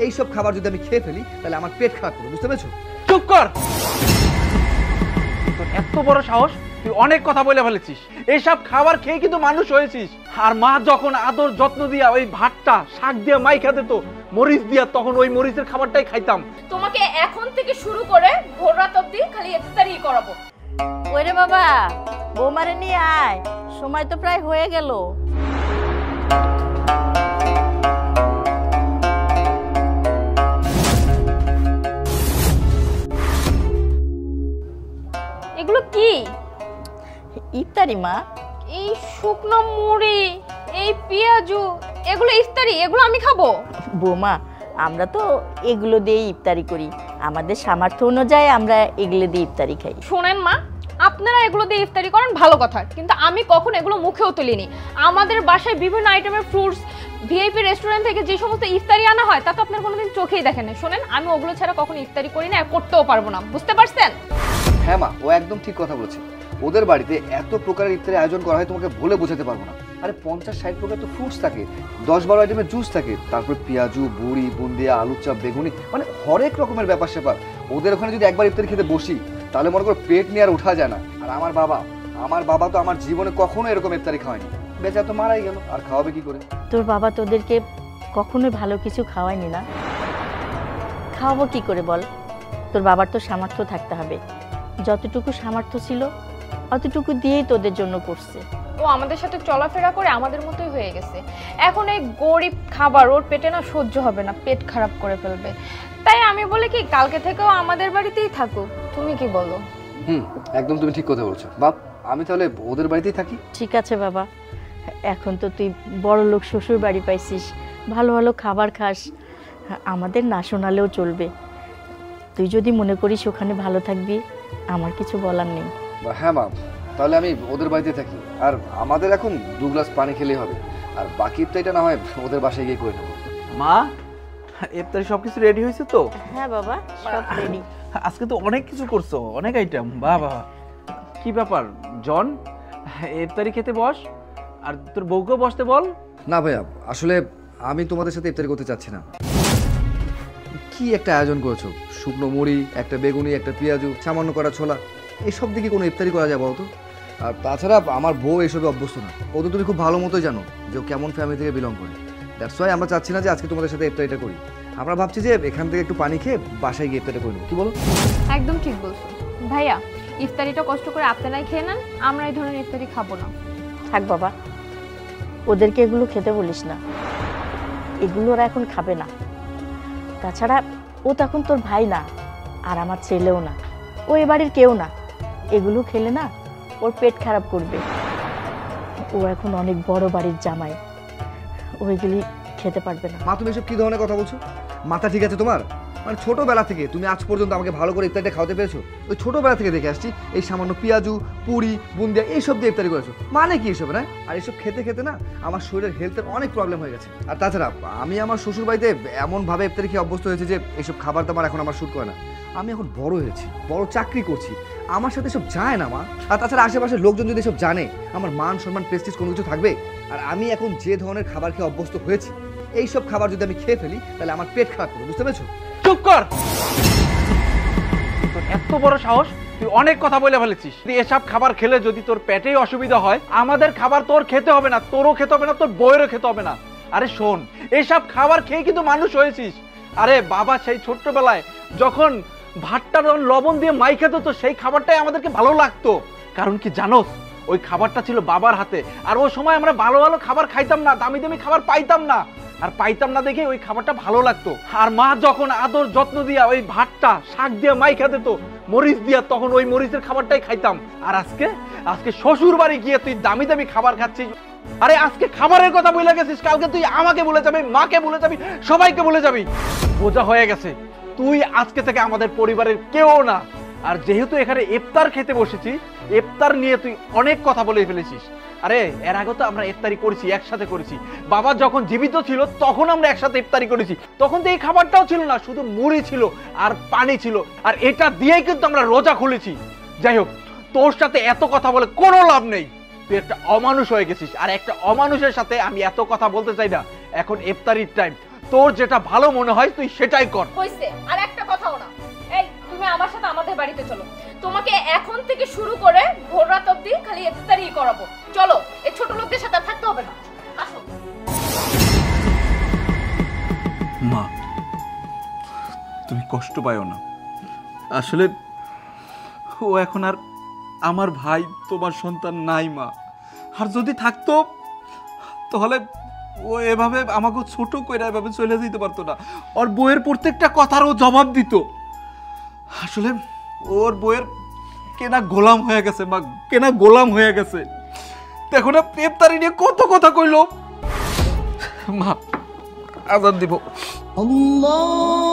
এইসব খাবার যদি আমি খেয়ে ফেলি তাহলে আমার পেট খারাপ করবে, বুঝতে পেরেছো? চুপ কর, তোর এত বড় সাহস, তুই অনেক কথা বলে ফেলেছিস। এইসব খাবার খেয়ে কিন্তু মানুষ হয়েছিস। আর মা যখন আদর যত্ন দিয়া ওই ভাতটা শাক দিয়ে মাইখা দিত মরিচ দিয়া, তখন ওই মরিচের খাবারটাই খাইতাম। তোমাকে এখন থেকে শুরু করে ভোর রাত অবধি খালি ইফতারি করাবো। ওরে বাবা, বৌমারে নিয়ে আয়, সময় তো প্রায় হয়ে গেল। এগুলো কি? ইফতারি মা। এই শুকনো মুড়ি, এই পেঁয়াজু, এগুলো ইফতারি? এগুলো আমি খাবো? বৌমা, আমরা তো এগুলো দিয়ে ইফতারি করি, আমাদের সামর্থ্য অনুযায়ী আমরা এগুলো দিয়ে ইফতারি খাই। শোনেন মা, আপনারা এগুলো দিয়ে ইফতারি করেন ভালো কথা, কিন্তু আমি কখন এগুলো মুখেও তুলিনি। আমাদের বাসায় বিভিন্ন আইটেমের ফ্রুটস, ভিআইপি রেস্টুরেন্ট থেকে যে সমস্ত ইফতারি আনা হয় তা তো আপনার কোনোদিন চোখেই দেখেন না। শোনেন, আমি ওগুলো ছাড়া কখনো ইফতারি করি না, করতেও পারবো না, বুঝতে পারছেন? হ্যাঁ মা, ও একদম ঠিক কথা বলেছে। ওদের বাড়িতে এত প্রকারের ইফতারি আয়োজন করা হয় তোমাকে বলে বোঝাতে পারবো না। আরে 50-60 প্রকার তো ফ্রুটস থাকে, 10-12 আইটেমের জুস থাকে, তারপর পেঁয়াজু, বুড়ি, বুন্দিয়া, আলুর চাপ, বেগুনি, মানে হরেক রকমের ব্যাপার স্যাপার। ওদের ওখানে যদি একবার ইফতারি খেতে বসি তাহলে মনে করো পেট নিয়ে আর ওঠা যায় না। আর আমার বাবা তো আমার জীবনে কখনো এরকম ইফতারি খাওয়ায়নি, বেচারা তো মারাই গেল, আর খাওয়াবে কি করে? তোর বাবা তোদেরকে কখনোই ভালো কিছু খাওয়ায়নি না? খাওয়াবো কি করে বল? তোর বাবার তো সামর্থ্য থাকতে হবে, যতটুকু সামর্থ্য ছিল অতটুকু দিয়েই তোদের জন্য করছে। ও আমাদের সাথে চলাফেরা করে আমাদের মতোই হয়ে গেছে। এখন এই গরিব খাবার ওর পেটে না সহ্য হবে না, পেট খারাপ করে ফেলবে। তাই আমি বলি কি, কালকে থেকেও আমাদের বাড়িতেই থাকুক। তুমি কি বলো? একদম তুমি ঠিক কথা বলছো বাপ, আমি তাহলে ওদের বাড়িতেই থাকি। ঠিক আছে বাবা, এখন তো তুই বড় লোক শ্বশুর বাড়ি পাইছিস, ভালো ভালো খাবার খাস, আমাদের না শোনালেও চলবে। তুই যদি মনে করিস ওখানে ভালো থাকবি, আমার কিছু বলার নেই। হ্যাঁ মা, তাহলে আমি ওদের বাড়িতে থাকি, আর আমাদের এখন 2 গ্লাস পানি খেলেই হবে, আর বাকি ইফতারিটা না হয় ওদের বাসায় গিয়ে করে নেবো। মা, ইফতারি সবকিছু রেডি হয়েছে তো? হ্যাঁ বাবা, সব রেডি। আজকে তো অনেক কিছু করছো, অনেক আইটেম। বাবা, কি ব্যাপার জন, ইফতারি খেতে বস, আর তোর বউকেও বসতে বল। না ভাইয়া, আসলে আমি তোমাদের সাথে ইফতারি করতে চাচ্ছি না। কি একটা আয়োজন করেছো, শুকনো মুড়ি, একটা বেগুনি, একটা পেঁয়াজু, সামান্য করা ছোলা, এইসব দিকে কোনো ইফতারি করা যাবে তো? আর তাছাড়া আমার বউ এসবে অভ্যস্ত না, ও তো তুমি খুব ভালো মতোই জানো যে ও কেমন ফ্যামিলি থেকে বিলং করে। দ্যাটস ওয়াই আমরা চাচ্ছি না যে আজকে তোমাদের সাথে ইফতারিটা করি। আমরা ভাবছি যে এখান থেকে একটু পানি খেয়ে বাসায় গিয়ে ইফতারিটা করে নেবো, কি বলো? একদম ঠিক বলছো ভাইয়া, ইফতারিটা কষ্ট করে আপনারাই খেয়ে নেন, আমরা এই ধরনের ইফতারি খাবো না। থাক বাবা, ওদেরকে এগুলো খেতে বলিস না, এগুলো ওরা এখন খাবে না। তাছাড়া ও তো এখন তোর ভাই না, আর আমার ছেলেও না, ও এ বাড়ির কেউ না। এগুলো খেলে না ওর পেট খারাপ করবে। ও এখন অনেক বড় বাড়ির জামাই, ওইগুলি খেতে পারবে না। মা, তুমি এসব কি ধরনের কথা বলছো? মাথা ঠিক আছে তোমার? মানে ছোটবেলা থেকে তুমি আজ পর্যন্ত আমাকে ভালো করে ইফতারিটা খাওয়াতে পেরেছো? ওই ছোটবেলা থেকে দেখে আসছি এই সামান্য পেঁয়াজু, পুরি, বুন্দিয়া এইসব দিয়ে ইফতারি করেছো, মানে কি এসব না? আর এসব খেতে খেতে না আমার শরীরের হেলথের অনেক প্রবলেম হয়ে গেছে। আর তাছাড়া আমি আমার শ্বশুর বাড়িতে এমনভাবে ইফতারি খেয়ে অভ্যস্ত হয়েছে যে এইসব খাবার দাবার এখন আমার শ্যুট করে না। আমি এখন বড় হয়েছি, বড় চাকরি করছি, আমার সাথে এসব যায় না মা। আর তাছাড়া আশেপাশের লোকজন যদি এসব জানে, আমার মান সম্মান প্রেস্টিজ কোনো কিছু থাকবে? আর আমি এখন যে ধরনের খাবার খেয়ে অভ্যস্ত হয়েছি, এইসব খাবার যদি আমি খেয়ে ফেলি তাহলে আমার পেট খারাপ করবে, বুঝতে পেরেছো? চুপ কর, তোর এত বড় সাহস, তুই অনেক কথা বলে ফেলেছিস। এসব খাবার খেলে যদি তোর পেটেই অসুবিধা হয়, আমাদের খাবার তোর খেতে হবে না, তোরও খেতে হবে না, তোর বউয়েরও খেতে হবে না। আরে শোন, এইসব খাবার খেয়ে কিন্তু মানুষ হয়েছিস। আরে বাবা, সেই ছোট্টবেলায় যখন ভাতটা যখন লবণ দিয়ে মাইখা দিত, সেই খাবারটাই আমাদেরকে ভালো লাগতো। কারণ কি জানোস, ওই খাবারটা ছিল বাবার হাতে, আর ওই সময় আমরা ভালো ভালো খাবার খাইতাম না, দামি দামি খাবার পাইতাম না, আর পাইতাম না দেখে ওই খাবারটা ভালো লাগতো। আর মা যখন আদর যত্ন দিয়া ওই ভাতটা শাক দিয়ে মাইখা দিত মরিচ দিয়া, তখন ওই মরিচের খাবারটাই খাইতাম। আর আজকে শ্বশুর বাড়ি গিয়ে তুই দামি দামি খাবার খাচ্ছিস। আরে আজকে খাবারের কথা বলে গেছিস, কালকে তুই আমাকে বলে যাবি, মাকে বলে যাবি, সবাইকে বলে যাবি। বোঝা হয়ে গেছে, তুই আজকে থেকে আমাদের পরিবারের কেউ না। আর যেহেতু এখানে ইফতার খেতে বসেছি, ইফতার নিয়ে তুই অনেক কথা বলে ফেলেছিস। আরে এর আগে তো আমরা ইফতারি করেছি, একসাথে করেছি। বাবা যখন জীবিত ছিল তখন আমরা একসাথে ইফতারি করেছি, তখন তো এই খাবারটাও ছিল না, শুধু মুড়ি ছিল আর পানি ছিল, আর এটা দিয়েই কিন্তু আমরা রোজা খুলেছি। যাই হোক, তোর সাথে এত কথা বলে কোনো লাভ নেই, তুই একটা অমানুষ হয়ে গেছিস। আর একটা অমানুষের সাথে আমি এত কথা বলতে চাই না। এখন ইফতারির টাইম, তোর যেটা ভালো মনে হয় তুই সেটাই কর। হইছে, আর একটা কথাও না। এই তুমি আমার সাথে আমাদের বাড়িতে চলো, তোমাকে এখন থেকে শুরু করে ভোর রাত অবধি খালি ইফতারি করাবো। চলো, এই ছোট লোকদের সাথে থাকতে হবে না, আসো। মা, তুমি কষ্ট পাইও না। আসলে ও এখন আর আমার ভাই, তোমার সন্তান নাই মা। আর যদি থাকতো তাহলে ও এভাবে আমাকে ছোট কইরা এভাবে চলে যেতে পারতো না। ওর বইয়ের প্রত্যেকটা কথার ও জবাব দিত। আসলে ওর বইয়ের কেনা গোলাম হয়ে গেছে মা, কেনা গোলাম হয়ে গেছে। দেখো না ইফতারি নিয়ে কত কথা কইলো। মা আজান দিব। Allah